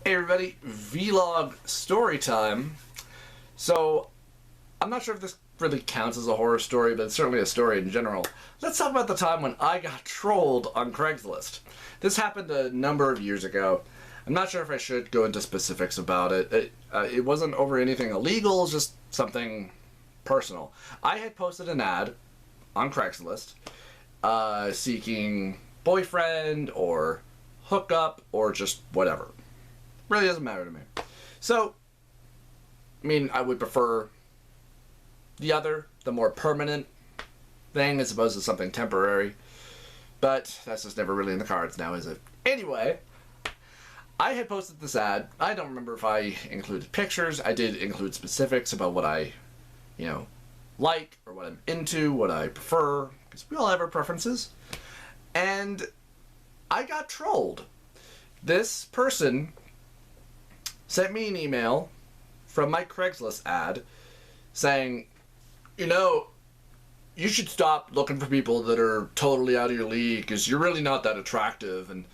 Hey everybody, vlog story time. So, I'm not sure if this really counts as a horror story, but it's certainly a story in general. Let's talk about the time when I got trolled on Craigslist. This happened a number of years ago. I'm not sure if I should go into specifics about it. It wasn't over anything illegal, just something personal. I had posted an ad on Craigslist seeking boyfriend or hookup or just whatever. Really doesn't matter to me. So, I mean, I would prefer the more permanent thing as opposed to something temporary. But that's just never really in the cards now, is it? Anyway, I had posted this ad. I don't remember if I included pictures. I did include specifics about what I, like, or what I'm into, what I prefer, because we all have our preferences. And I got trolled. This person sent me an email from my Craigslist ad saying, you should stop looking for people that are totally out of your league because you're really not that attractive and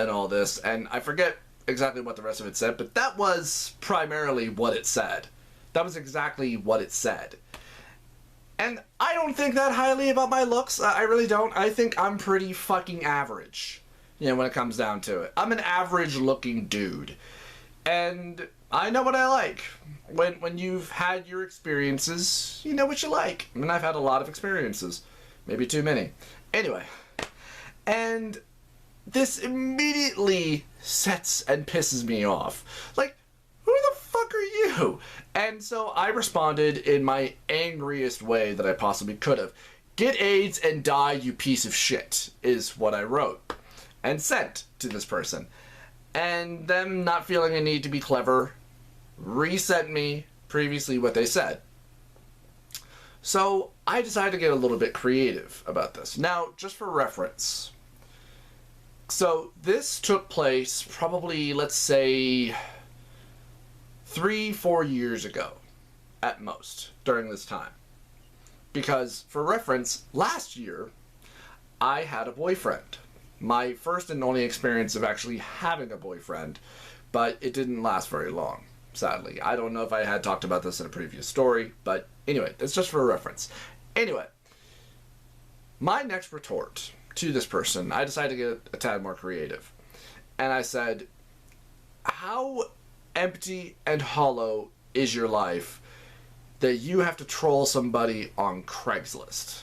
all this. And I forget exactly what the rest of it said, but that was primarily what it said. That was exactly what it said. And I don't think that highly about my looks. I really don't. I think I'm pretty fucking average, when it comes down to it. I'm an average looking dude. And I know what I like. When you've had your experiences, you know what you like. I mean, I've had a lot of experiences. Maybe too many. Anyway. And this immediately sets and pisses me off. Like, who the fuck are you? And so I responded in my angriest way that I possibly could have. Get AIDS and die, you piece of shit, is what I wrote and sent to this person. And them not feeling a need to be clever, resent me previously what they said. So I decided to get a little bit creative about this. Now, just for reference. So this took place probably, let's say, 3-4 years ago, at most, during this time. Because, for reference, last year, I had a boyfriend. My first and only experience of actually having a boyfriend, but it didn't last very long, sadly. I don't know if I had talked about this in a previous story, but anyway, it's just for reference. Anyway, my next retort to this person, I decided to get a tad more creative. And I said, how empty and hollow is your life that you have to troll somebody on Craigslist?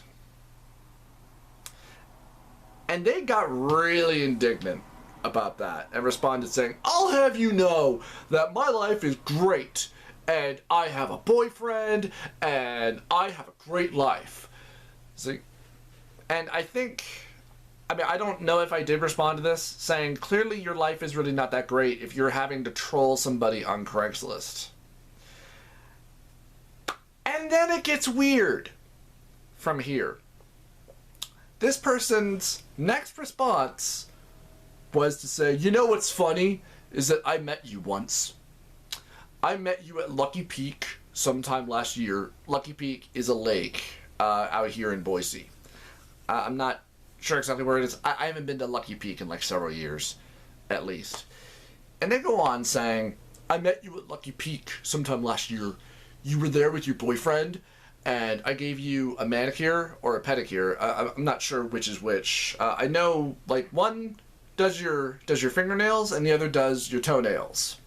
And they got really indignant about that and responded saying, I'll have you know that my life is great and I have a boyfriend and I have a great life. See? And I don't know if I did respond to this saying, clearly your life is really not that great if you're having to troll somebody on Craigslist. And then it gets weird from here. This person's next response was to say, you know what's funny is that I met you once. I met you at Lucky Peak sometime last year. Lucky Peak is a lake out here in Boise. I'm not sure exactly where it is. I haven't been to Lucky Peak in like several years, at least. And they go on saying, I met you at Lucky Peak sometime last year. You were there with your boyfriend. And I gave you a manicure or a pedicure. I'm not sure which is which. I know, like, one does your fingernails and the other does your toenails.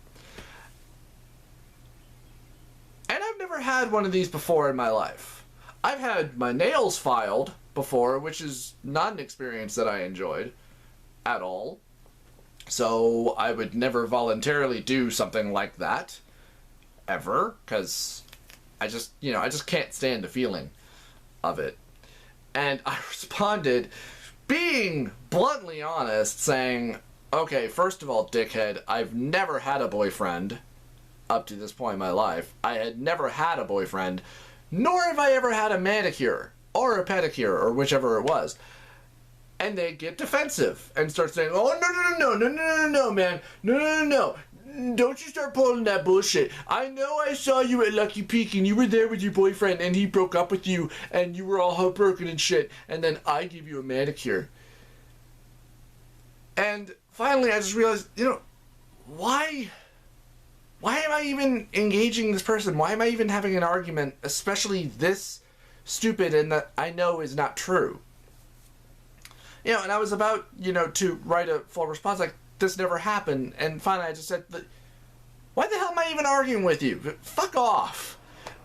And I've never had one of these before in my life. I've had my nails filed before, which is not an experience that I enjoyed at all. So I would never voluntarily do something like that, ever, because I just can't stand the feeling of it. And I responded, being bluntly honest, saying, okay, first of all, dickhead, I've never had a boyfriend up to this point in my life. I had never had a boyfriend, nor have I ever had a manicure or a pedicure or whichever it was. And they get defensive and start saying, oh, no, man. No. Don't you start pulling that bullshit. I know I saw you at Lucky Peak and you were there with your boyfriend and he broke up with you and you were all heartbroken and shit and then I give you a manicure. And finally I just realized, why am I even engaging this person? Why am I even having an argument, especially this stupid and that I know is not true? You know, and I was about, you know, to write a full response like, this never happened, and finally I just said, why the hell am I even arguing with you? Fuck off.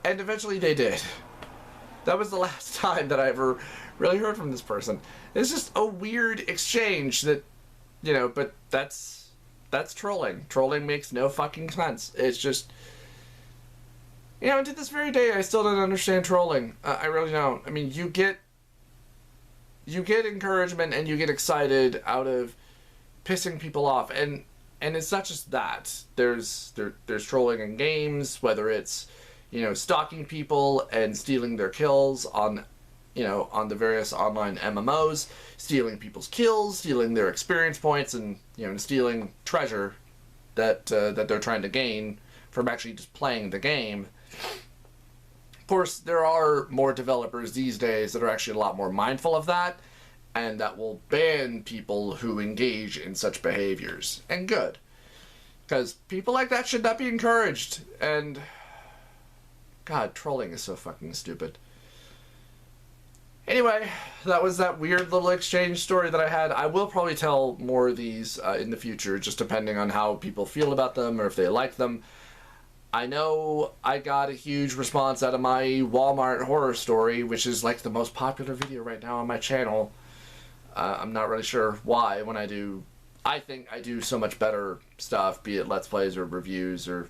And eventually they did. That was the last time that I ever really heard from this person. It's just a weird exchange that, you know, but that's trolling. Trolling makes no fucking sense. It's just, you know, to this very day, I still don't understand trolling. I really don't. I mean, you get encouragement and you get excited out of pissing people off, and it's not just that. There's trolling in games, whether it's, you know, stalking people and stealing their kills on, you know, on the various online MMOs, stealing people's kills, stealing their experience points, and, you know, stealing treasure that they're trying to gain from actually just playing the game. Of course, there are more developers these days that are actually a lot more mindful of that, and that will ban people who engage in such behaviors. And good. Because people like that should not be encouraged. And God, trolling is so fucking stupid. Anyway, that was that weird little exchange story that I had. I will probably tell more of these in the future, just depending on how people feel about them or if they like them. I know I got a huge response out of my Walmart horror story, which is like the most popular video right now on my channel. I'm not really sure why when I think I do so much better stuff, be it Let's Plays or reviews, or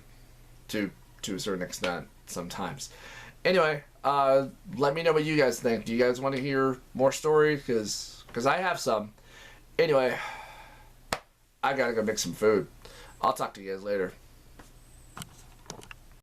to a certain extent sometimes. Anyway, let me know what you guys think. Do you guys want to hear more stories? Because I have some. Anyway, I gotta go make some food. I'll talk to you guys later.